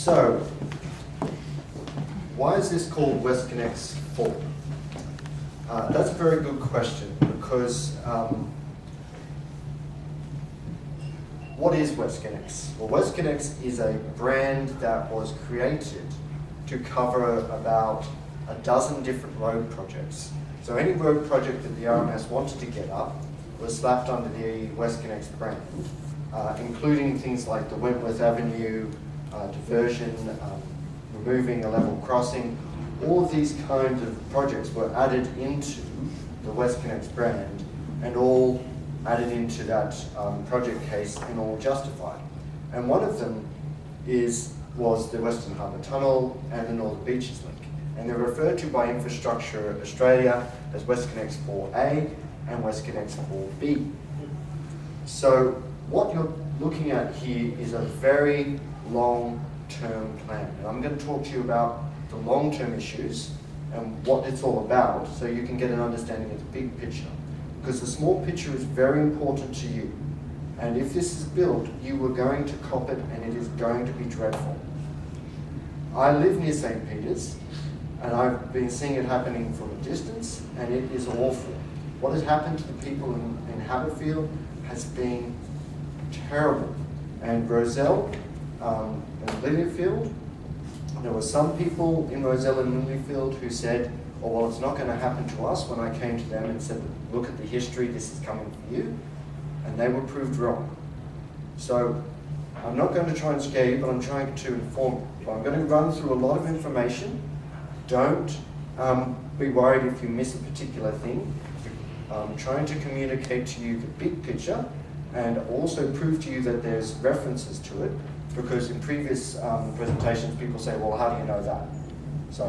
So, why is this called WestConnex Fault? That's a very good question, because what is WestConnex? Well, WestConnex is a brand that was created to cover about a dozen different road projects. So any road project that the RMS wanted to get up was slapped under the WestConnex brand, including things like the Wentworth Avenue diversion, removing a level crossing. All of these kinds of projects were added into the WestConnex brand and all added into that project case and all justified. And one of them was the Western Harbour Tunnel and the Northern Beaches Link. And they're referred to by Infrastructure Australia as WestConnex 4A and WestConnex 4B. So what you're looking at here is a very long-term plan. And I'm going to talk to you about the long-term issues and what it's all about so you can get an understanding of the big picture. Because the small picture is very important to you. And if this is built, you are going to cop it and it is going to be dreadful. I live near St. Peter's and I've been seeing it happening from a distance and it is awful. What has happened to the people in Haberfield has been terrible. And Roselle and Lilyfield, there were some people in Roselle and Lilyfield who said, oh, well, it's not going to happen to us, when I came to them and said, look at the history, this is coming for you. And they were proved wrong. So I'm not going to try and scare you, but I'm trying to inform you. So I'm going to run through a lot of information. Don't be worried if you miss a particular thing. I'm trying to communicate to you the big picture and also prove to you that there's references to it, because in previous presentations people say, well, how do you know that? So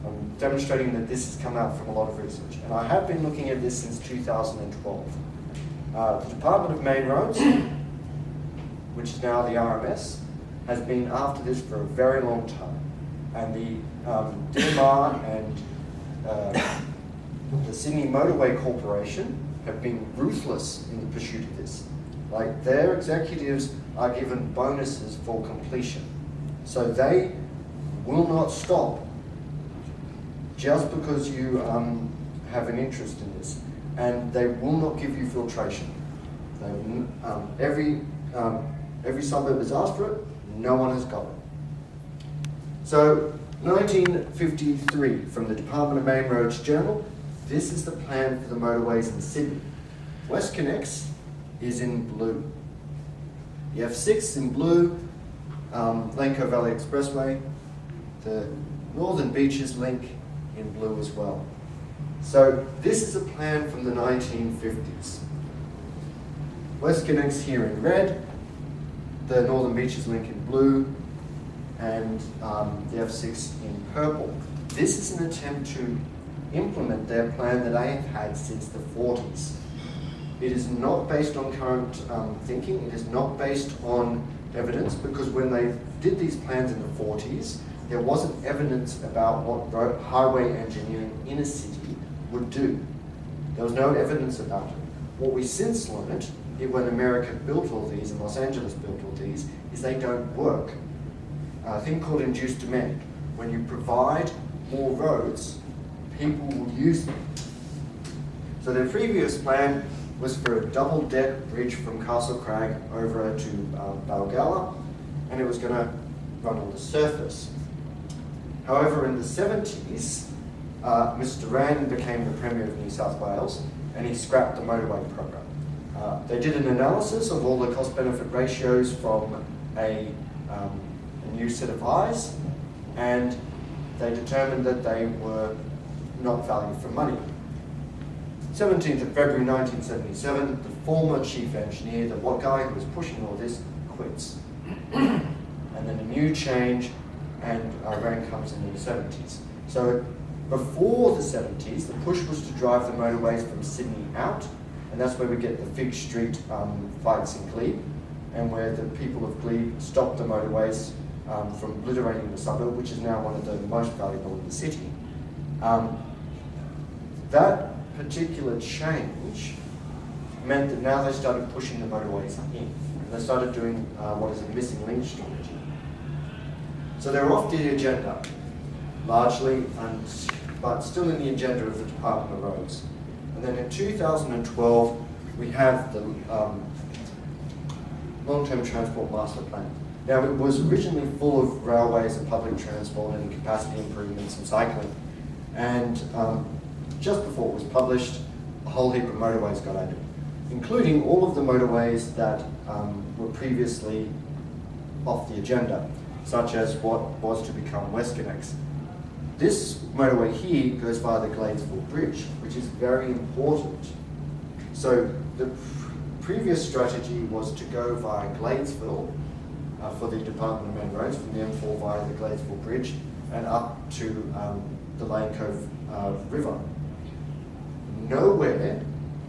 I'm demonstrating that this has come out from a lot of research. And I have been looking at this since 2012. The Department of Main Roads, which is now the RMS, has been after this for a very long time. And the DMR and the Sydney Motorway Corporation have been ruthless in the pursuit of this. Like, their executives are given bonuses for completion. So they will not stop just because you have an interest in this. And they will not give you filtration. Every suburb has asked for it, no one has got it. So 1953, from the Department of Main Roads Journal, this is the plan for the motorways in Sydney. WestConnex is in blue. The F6 in blue, Lanco Valley Expressway, the Northern Beaches Link in blue as well. So this is a plan from the 1950s. WestConnex here in red, the Northern Beaches Link in blue, and the F6 in purple. This is an attempt to implement their plan that I have had since the 40s. It is not based on current thinking, it is not based on evidence, because when they did these plans in the 40s, there wasn't evidence about what highway engineering in a city would do. There was no evidence about it. What we since learned, when America built all these and Los Angeles built all these, is they don't work. A thing called induced demand. When you provide more roads, people will use them. So their previous plan was for a double-deck bridge from Castle Crag over to Balgala, and it was going to run on the surface. However, in the 70s, Mr. Rand became the Premier of New South Wales, and he scrapped the motorway program. They did an analysis of all the cost-benefit ratios from a new set of eyes, and they determined that they were not value for money. 17th of February 1977, the former chief engineer, the what guy who was pushing all this, quits. And then a new change, and Rand comes in the 70s. So before the 70s, the push was to drive the motorways from Sydney out, and that's where we get the Fig Street fights in Glebe, and where the people of Glebe stopped the motorways from obliterating the suburb, which is now one of the most valuable in the city. That particular change meant that now they started pushing the motorways in, and they started doing what is a missing link strategy. So they're off the agenda, largely, but still in the agenda of the Department of Roads. And then in 2012, we have the long-term transport master plan. Now, it was originally full of railways and public transport and capacity improvements and cycling. And just before it was published, a whole heap of motorways got added, including all of the motorways that were previously off the agenda, such as what was to become WestConnex. This motorway here goes via the Gladesville Bridge, which is very important. So the previous strategy was to go via Gladesville for the Department of Main Roads, from the M4 via the Gladesville Bridge and up to the Lane Cove River. Nowhere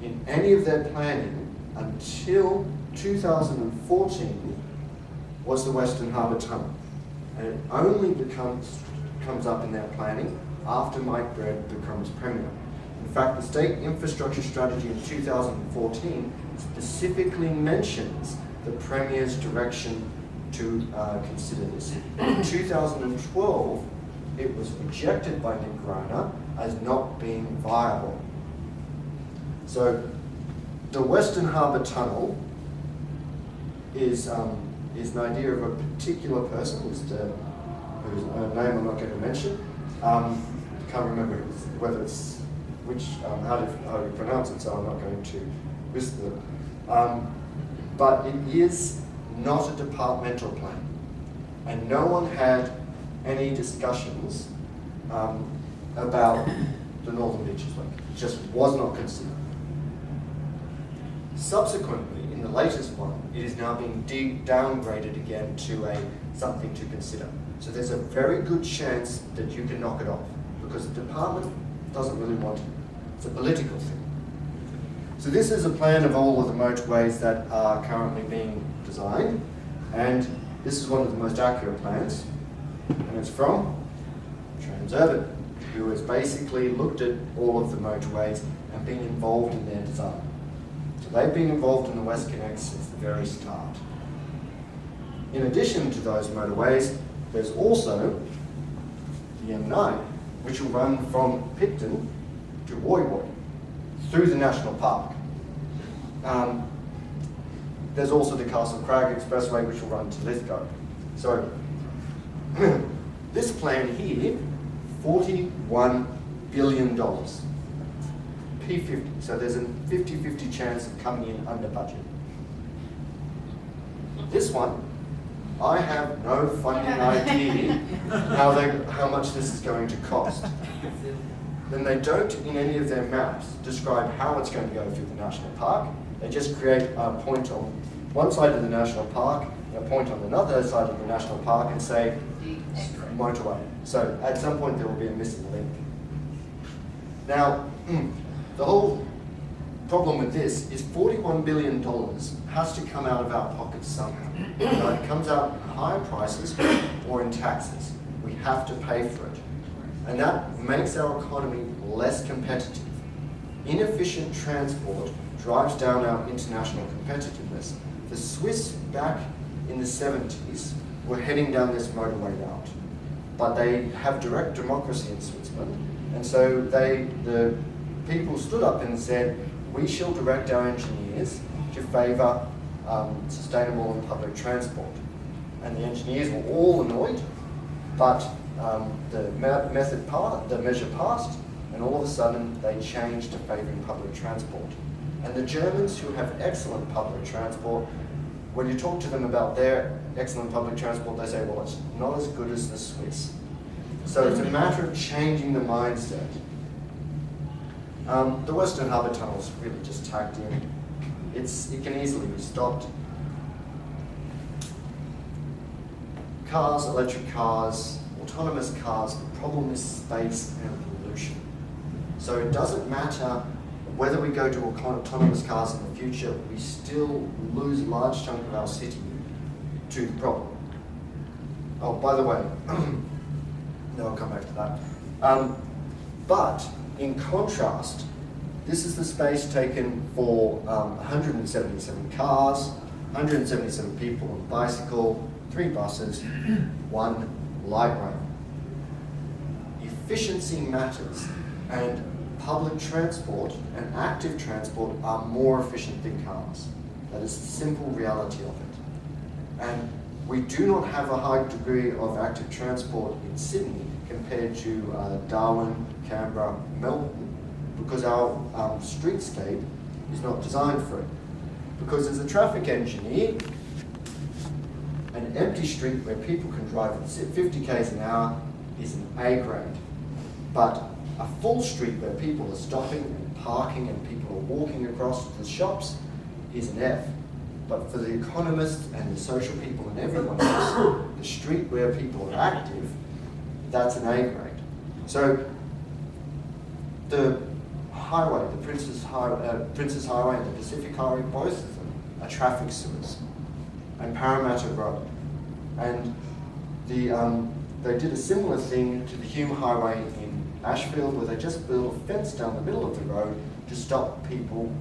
in any of their planning until 2014 was the Western Harbour Tunnel. And it only comes up in their planning after Mike Baird becomes Premier. In fact, the State Infrastructure Strategy in 2014 specifically mentions the Premier's direction to consider this. In 2012, it was rejected by Nick Greiner as not being viable. So the Western Harbour Tunnel is an idea of a particular person whose name I'm not going to mention. Can't remember whether it's how to pronounce it, so I'm not going to list them. But it is not a departmental plan, and no one had any discussions about the Northern Beaches Link. It just was not considered. Subsequently, in the latest one, it is now being downgraded again to something to consider. So there's a very good chance that you can knock it off, because the department doesn't really want it. It's a political thing. So this is a plan of all of the motorways that are currently being designed, and this is one of the most accurate plans, and it's from Transurban, who has basically looked at all of the motorways and been involved in their design. So they've been involved in the WestConnex since the very start. In addition to those motorways, there's also the M9, which will run from Picton to Woy Woy through the National Park. There's also the Castle Crag Expressway, which will run to Lithgow. So this plan here, $41 billion. P50, so there's a 50-50 chance of coming in under budget. This one, I have no fucking idea how much this is going to cost. Then they don't, in any of their maps, describe how it's going to go through the national park. They just create a point on one side of the national park, and a point on another side of the national park, and say motorway. So at some point there will be a missing link. Now, the whole problem with this is $41 billion has to come out of our pockets somehow. It comes out in higher prices or in taxes. We have to pay for it. And that makes our economy less competitive. Inefficient transport drives down our international competitiveness. The Swiss back in the 70s were heading down this motorway route, but they have direct democracy in Switzerland, and so the people stood up and said, we shall direct our engineers to favour sustainable and public transport. And the engineers were all annoyed, but the measure passed, and all of a sudden they changed to favouring public transport. And the Germans, who have excellent public transport, when you talk to them about their excellent public transport, they say, well, it's not as good as the Swiss. So it's a matter of changing the mindset. The Western Harbour Tunnel is really just tacked in. It can easily be stopped. Cars, electric cars, autonomous cars, the problem is space and pollution. So it doesn't matter whether we go to autonomous cars in the future, we still lose a large chunk of our city to the problem. Oh, by the way, no, I'll come back to that. But in contrast, this is the space taken for 177 cars, 177 people on a bicycle, 3 buses, 1 light rail. Efficiency matters, and public transport and active transport are more efficient than cars. That is the simple reality of it. And we do not have a high degree of active transport in Sydney compared to Darwin, Canberra, Melbourne, because our streetscape is not designed for it. Because as a traffic engineer, an empty street where people can drive at 50 k's an hour is an A grade. But a full street where people are stopping and parking and people are walking across the shops is an F. But for the economists and the social people and everyone else, the street where people are active, that's an A grade. So the highway, the Princes Highway and the Pacific Highway, both of them are traffic sewers, and Parramatta Road. And they did a similar thing to the Hume Highway in Ashfield, where they just built a fence down the middle of the road to stop people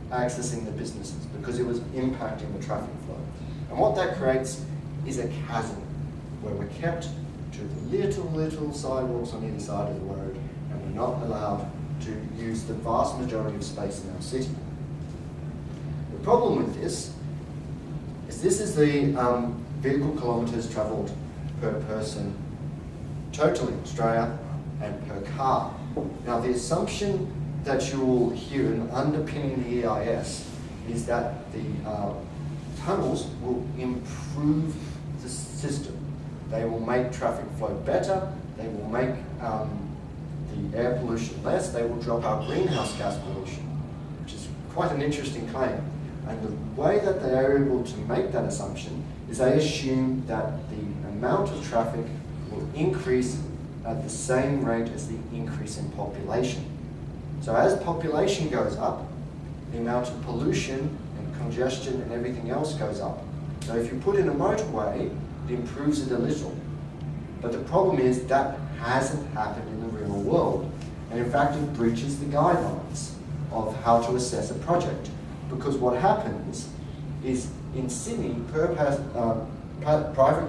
accessing the businesses because it was impacting the traffic flow. And what that creates is a chasm where we're kept to the little sidewalks on either side of the road, and we're not allowed to use the vast majority of space in our city. The problem with this is the vehicle kilometres travelled per person totally in Australia and per car. Now the assumption that you will hear in underpinning the EIS is that the tunnels will improve the system. They will make traffic flow better, they will make the air pollution less, they will drop our greenhouse gas pollution, which is quite an interesting claim. And the way that they are able to make that assumption is they assume that the amount of traffic will increase at the same rate as the increase in population. So as population goes up, the amount of pollution and congestion and everything else goes up. So if you put in a motorway, it improves it a little. But the problem is that hasn't happened in the real world. And in fact, it breaches the guidelines of how to assess a project. Because what happens is in Sydney, private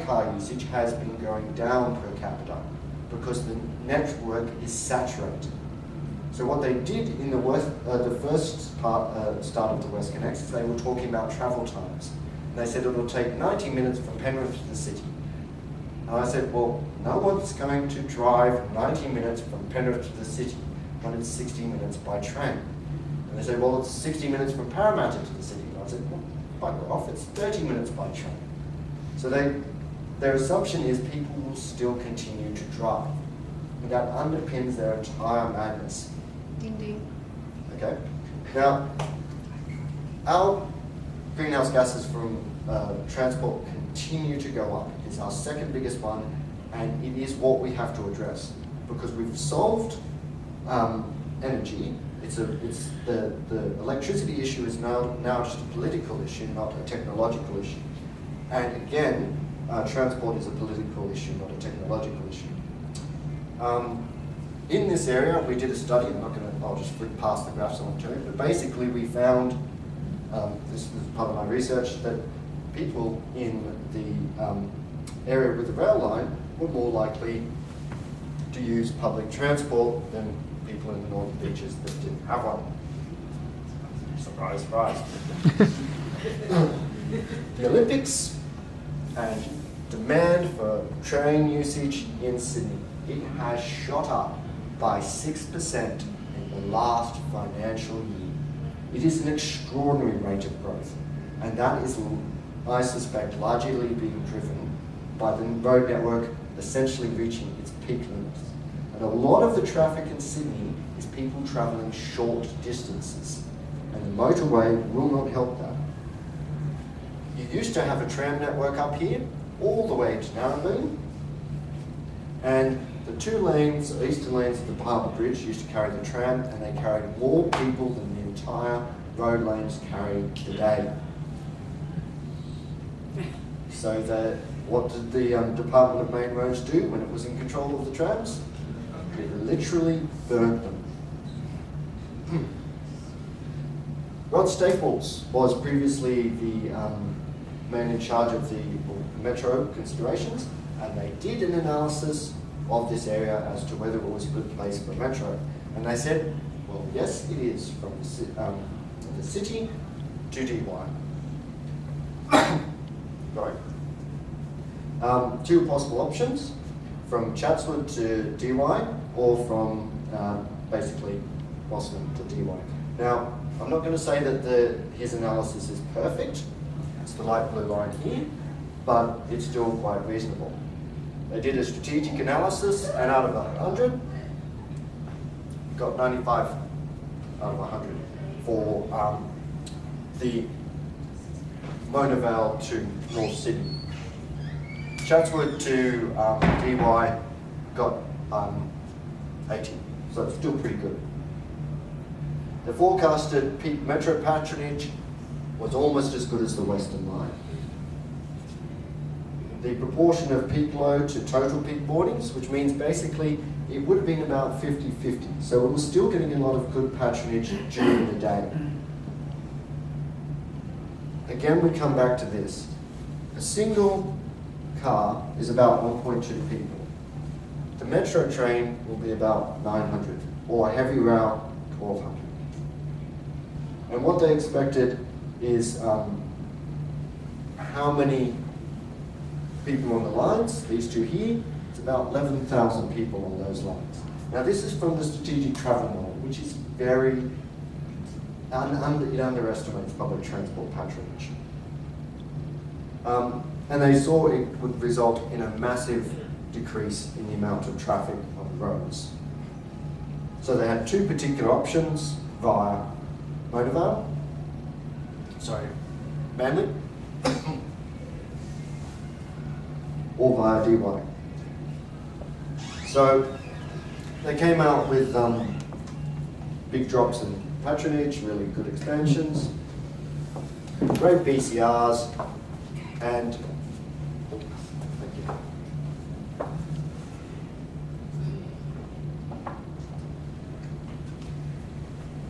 car usage has been going down per capita because the network is saturated. So what they did in the first start of the WestConnex is they were talking about travel times. And they said it will take 90 minutes from Penrith to the city. And I said, well, no one's going to drive 90 minutes from Penrith to the city when it's 60 minutes by train. And they said, well, it's 60 minutes from Parramatta to the city. And I said, well, bugger off, it's 30 minutes by train. So their assumption is people will still continue to drive. And that underpins their entire madness. Ding ding. Okay. Now, our greenhouse gases from transport continue to go up. It's our second biggest one, and it is what we have to address because we've solved energy. The electricity issue is now just a political issue, not a technological issue. And again, transport is a political issue, not a technological issue. In this area, we did a study. I'll just flick past the graphs on to it. But basically, we found this was part of my research that people in the area with the rail line were more likely to use public transport than people in the northern beaches that didn't have one. Surprise, surprise. The Olympics and demand for train usage in Sydney, it has shot up by 6% in the last financial year. It is an extraordinary rate of growth, and that is, I suspect, largely being driven by the road network essentially reaching its peak limits. And a lot of the traffic in Sydney is people travelling short distances, and the motorway will not help that. You used to have a tram network up here, all the way to Narrabeen, and the two lanes, eastern lanes of the Palmer Bridge used to carry the tram, and they carried more people than the entire road lanes carry today. So what did the Department of Main Roads do when it was in control of the trams? It literally burnt them. Rod Staples was previously the man in charge of the metro considerations, and they did an analysis of this area as to whether it was a good place for metro. And they said, well, yes, it is from the city to DY. Right. Two possible options, from Chatswood to DY, or from basically Boston to DY. Now, I'm not going to say that his analysis is perfect. It's the light blue line here, but it's still quite reasonable. They did a strategic analysis, and out of 100, got 95 out of 100 for the Mona Vale to North Sydney. Chatswood to DY got 80, so it's still pretty good. The forecasted peak metro patronage was almost as good as the Western Line. The proportion of peak load to total peak boardings, which means basically it would have been about 50-50. So it was still getting a lot of good patronage during the day. Again, we come back to this. A single car is about 1.2 people. The metro train will be about 900, or a heavy rail, 1,200. And what they expected is how many people on the lines, these two here, it's about 11,000 people on those lines. Now this is from the strategic travel model, which is very, it underestimates public transport patronage. And they saw it would result in a massive decrease in the amount of traffic on the roads. So they had two particular options via Mona Vale, Manly, or via DY. So they came out with big drops in patronage, really good expansions, great BCRs, and thank you.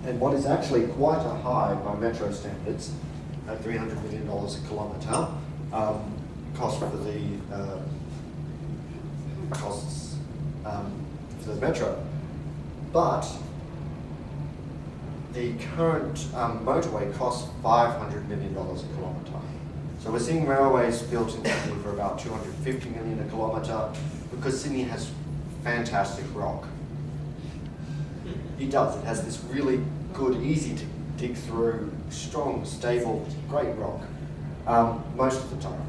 And what is actually quite a high by metro standards, at $300 million a kilometre, cost for the costs for the metro. But the current motorway costs $500 million a kilometre. So we're seeing railways built in Sydney for about $250 million a kilometre because Sydney has fantastic rock. It does. It has this really good, easy to dig through, strong, stable, great rock most of the time.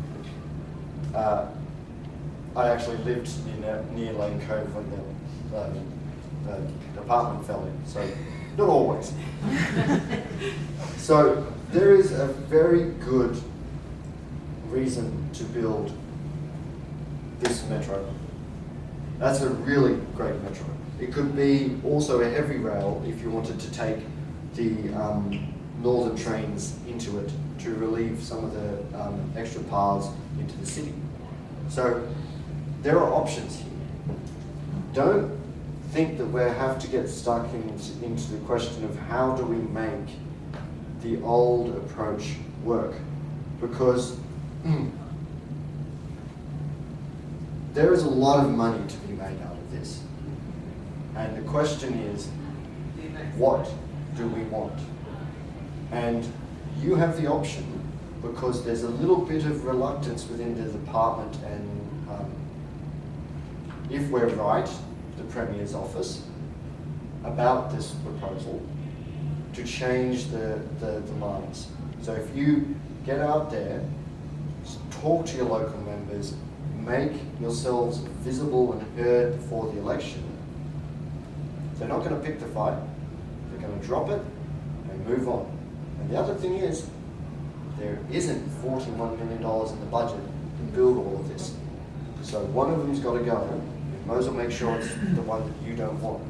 I actually lived near Lane Cove when the apartment fell in, so not always. So there is a very good reason to build this metro. That's a really great metro. It could be also a heavy rail if you wanted to take the northern trains into it to relieve some of the extra paths into the city. So there are options here. Don't think that we have to get stuck into the question of how do we make the old approach work, because there is a lot of money to be made out of this. And the question is, what do we want? And you have the option, because there's a little bit of reluctance within the department, and if we're right, the Premier's office, about this proposal to change the lines. So if you get out there, talk to your local members, make yourselves visible and heard before the election, they're not going to pick the fight, they're going to drop it and move on. And the other thing is, there isn't $41 million in the budget to build all of this. So one of them's got to go. You might as well make sure it's the one that you don't want.